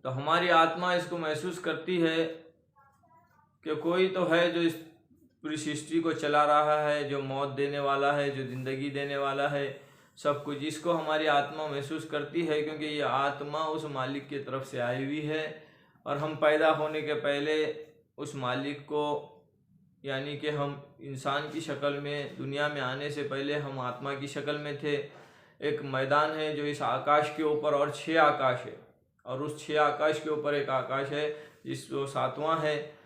तो हमारी आत्मा इसको महसूस करती है कि कोई तो है जो इस पूरी सृष्टि को चला रहा है, जो मौत देने वाला है, जो ज़िंदगी देने वाला है, सब कुछ इसको हमारी आत्मा महसूस करती है, क्योंकि ये आत्मा उस मालिक की तरफ से आई हुई है। और हम पैदा होने के पहले उस मालिक को, यानी कि हम इंसान की शक्ल में दुनिया में आने से पहले हम आत्मा की शक्ल में थे। एक मैदान है जो इस आकाश के ऊपर, और 6 आकाश है, और उस 6 आकाश के ऊपर एक आकाश है जिसको 7वां है।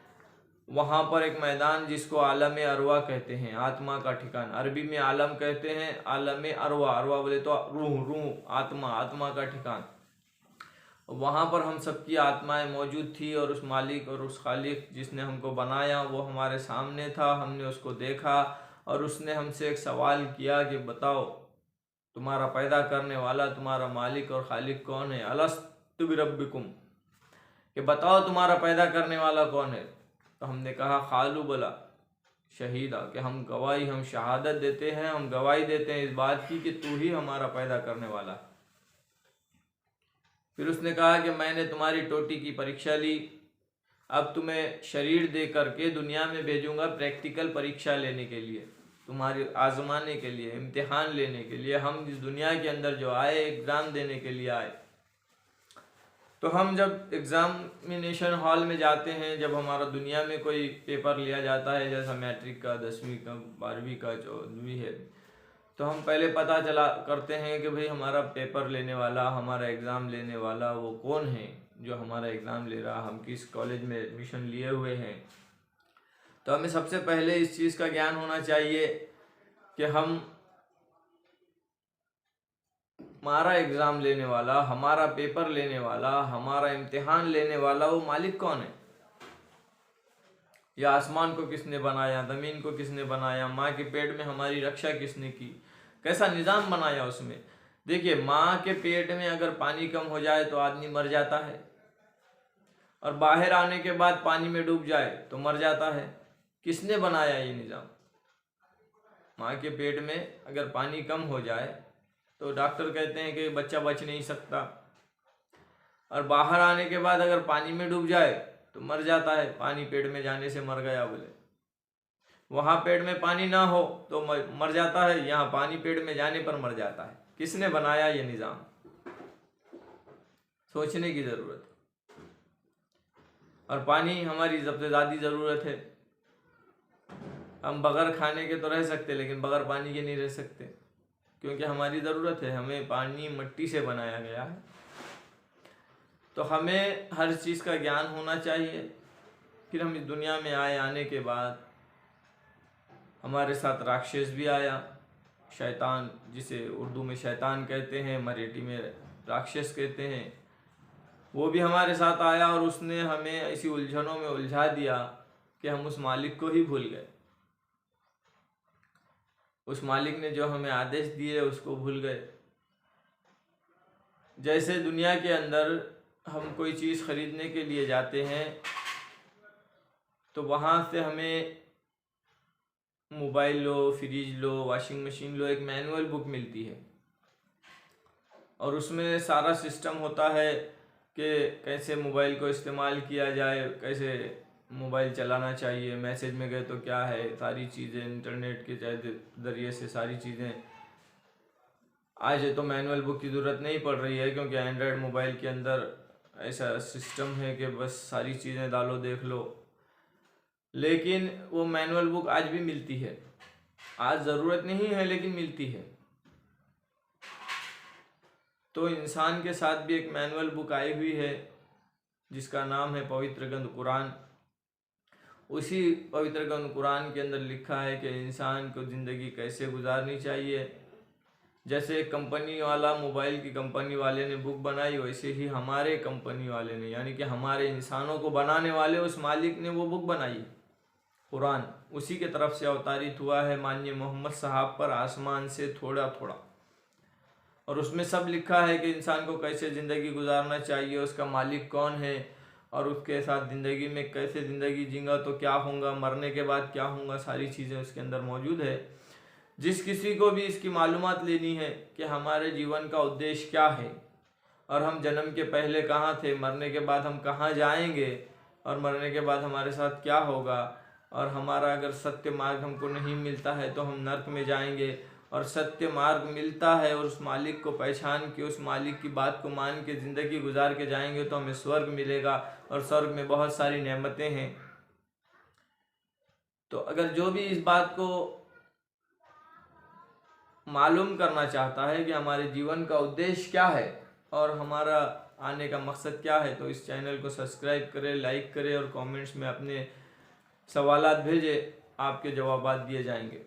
वहाँ पर एक मैदान जिसको आलम अरवा कहते हैं, आत्मा का ठिकाना। अरबी में आलम कहते हैं, आलम अरवा, अरवा बोले तो रूह, आत्मा, आत्मा का ठिकान। वहाँ पर हम सबकी आत्माएं मौजूद थी, और उस मालिक और उस खालिक जिसने हमको बनाया वो हमारे सामने था। हमने उसको देखा और उसने हमसे एक सवाल किया कि बताओ तुम्हारा पैदा करने वाला, तुम्हारा मालिक और खालिक कौन है? अलस्तु बिरब्बिकुम, कि बताओ तुम्हारा पैदा करने वाला कौन है? तो हमने कहा खालू, बोला शहीदा, कि हम गवाही, हम शहादत देते हैं, हम गवाही देते हैं इस बात की कि तू ही हमारा पैदा करने वाला है। फिर उसने कहा कि मैंने तुम्हारी टोटी की परीक्षा ली, अब तुम्हें शरीर दे करके दुनिया में भेजूंगा प्रैक्टिकल परीक्षा लेने के लिए, तुम्हारी आजमाने के लिए, इम्तिहान लेने के लिए। हम इस दुनिया के अंदर जो आए, एग्ज़ाम देने के लिए आए। तो हम जब एग्ज़ामिनेशन हॉल में जाते हैं, जब हमारा दुनिया में कोई पेपर लिया जाता है, जैसा मैट्रिक का, 10वीं का, 12वीं का, 14वीं है, तो हम पहले पता चला करते हैं कि भाई हमारा पेपर लेने वाला, हमारा एग्ज़ाम लेने वाला वो कौन है जो हमारा एग्ज़ाम ले रहा, हम किस कॉलेज में एडमिशन लिए हुए हैं। तो हमें सबसे पहले इस चीज़ का ज्ञान होना चाहिए कि हमारा एग्ज़ाम लेने वाला, हमारा पेपर लेने वाला, हमारा इम्तिहान लेने वाला वो मालिक कौन है। या आसमान को किसने बनाया, ज़मीन को किसने बनाया, माँ के पेट में हमारी रक्षा किसने की, कैसा निज़ाम बनाया उसमें। देखिए, माँ के पेट में अगर पानी कम हो जाए तो आदमी मर जाता है, और बाहर आने के बाद पानी में डूब जाए तो मर जाता है। किसने बनाया ये निज़ाम? माँ के पेट में अगर पानी कम हो जाए तो डॉक्टर कहते हैं कि बच्चा बच नहीं सकता, और बाहर आने के बाद अगर पानी में डूब जाए तो मर जाता है। पानी पेट में जाने से मर गया बोले। वहाँ पेट में पानी ना हो तो मर जाता है, यहाँ पानी पेट में जाने पर मर जाता है। किसने बनाया ये निज़ाम? सोचने की ज़रूरत है। और पानी हमारी सबसे ज़्यादा ज़रूरत है। हम बगैर खाने के तो रह सकते, लेकिन बगैर पानी के नहीं रह सकते, क्योंकि हमारी ज़रूरत है। हमें पानी मिट्टी से बनाया गया है। तो हमें हर चीज़ का ज्ञान होना चाहिए। फिर हम इस दुनिया में आने के बाद हमारे साथ राक्षस भी आया, शैतान, जिसे उर्दू में शैतान कहते हैं, मराठी में राक्षस कहते हैं। वो भी हमारे साथ आया और उसने हमें ऐसी उलझनों में उलझा दिया कि हम उस मालिक को ही भूल गए। उस मालिक ने जो हमें आदेश दिए उसको भूल गए। जैसे दुनिया के अंदर हम कोई चीज़ खरीदने के लिए जाते हैं तो वहाँ से हमें मोबाइल लो, फ्रिज लो, वॉशिंग मशीन लो, एक मैनुअल बुक मिलती है, और उसमें सारा सिस्टम होता है कि कैसे मोबाइल को इस्तेमाल किया जाए, कैसे मोबाइल चलाना चाहिए, मैसेज में गए तो क्या है, सारी चीज़ें इंटरनेट के ज़रिए से सारी चीज़ें। आज तो मैनुअल बुक की ज़रूरत नहीं पड़ रही है, क्योंकि एंड्रॉयड मोबाइल के अंदर ऐसा सिस्टम है कि बस सारी चीज़ें डालो, देख लो। लेकिन वो मैनुअल बुक आज भी मिलती है। आज ज़रूरत नहीं है, लेकिन मिलती है। तो इंसान के साथ भी एक मैनुअल बुक आई हुई है जिसका नाम है पवित्र ग्रंथ कुरान। उसी पवित्र ग्रंथ कुरान के अंदर लिखा है कि इंसान को ज़िंदगी कैसे गुजारनी चाहिए। जैसे कंपनी वाला, मोबाइल की कंपनी वाले ने बुक बनाई, वैसे ही हमारे कंपनी वाले ने, यानी कि हमारे इंसानों को बनाने वाले उस मालिक ने वो बुक बनाई, कुरान। उसी के तरफ से अवतारित हुआ है माननीय मोहम्मद साहब पर, आसमान से थोड़ा थोड़ा। और उसमें सब लिखा है कि इंसान को कैसे ज़िंदगी गुजारना चाहिए, उसका मालिक कौन है, और उसके साथ ज़िंदगी में कैसे ज़िंदगी जीऊँगा तो क्या होगा, मरने के बाद क्या होगा, सारी चीज़ें उसके अंदर मौजूद है। जिस किसी को भी इसकी मालूमात लेनी है कि हमारे जीवन का उद्देश्य क्या है, और हम जन्म के पहले कहाँ थे, मरने के बाद हम कहाँ जाएंगे, और मरने के बाद हमारे साथ क्या होगा, और हमारा अगर सत्य मार्ग हमको नहीं मिलता है तो हम नर्क में जाएंगे, और सत्य मार्ग मिलता है और उस मालिक को पहचान के, उस मालिक की बात को मान के ज़िंदगी गुजार के जाएंगे तो हमें स्वर्ग मिलेगा, और स्वर्ग में बहुत सारी नेमतें हैं। तो अगर जो भी इस बात को मालूम करना चाहता है कि हमारे जीवन का उद्देश्य क्या है और हमारा आने का मकसद क्या है, तो इस चैनल को सब्सक्राइब करें, लाइक करें और कमेंट्स में अपने सवालात भेजें, आपके जवाबात दिए जाएंगे।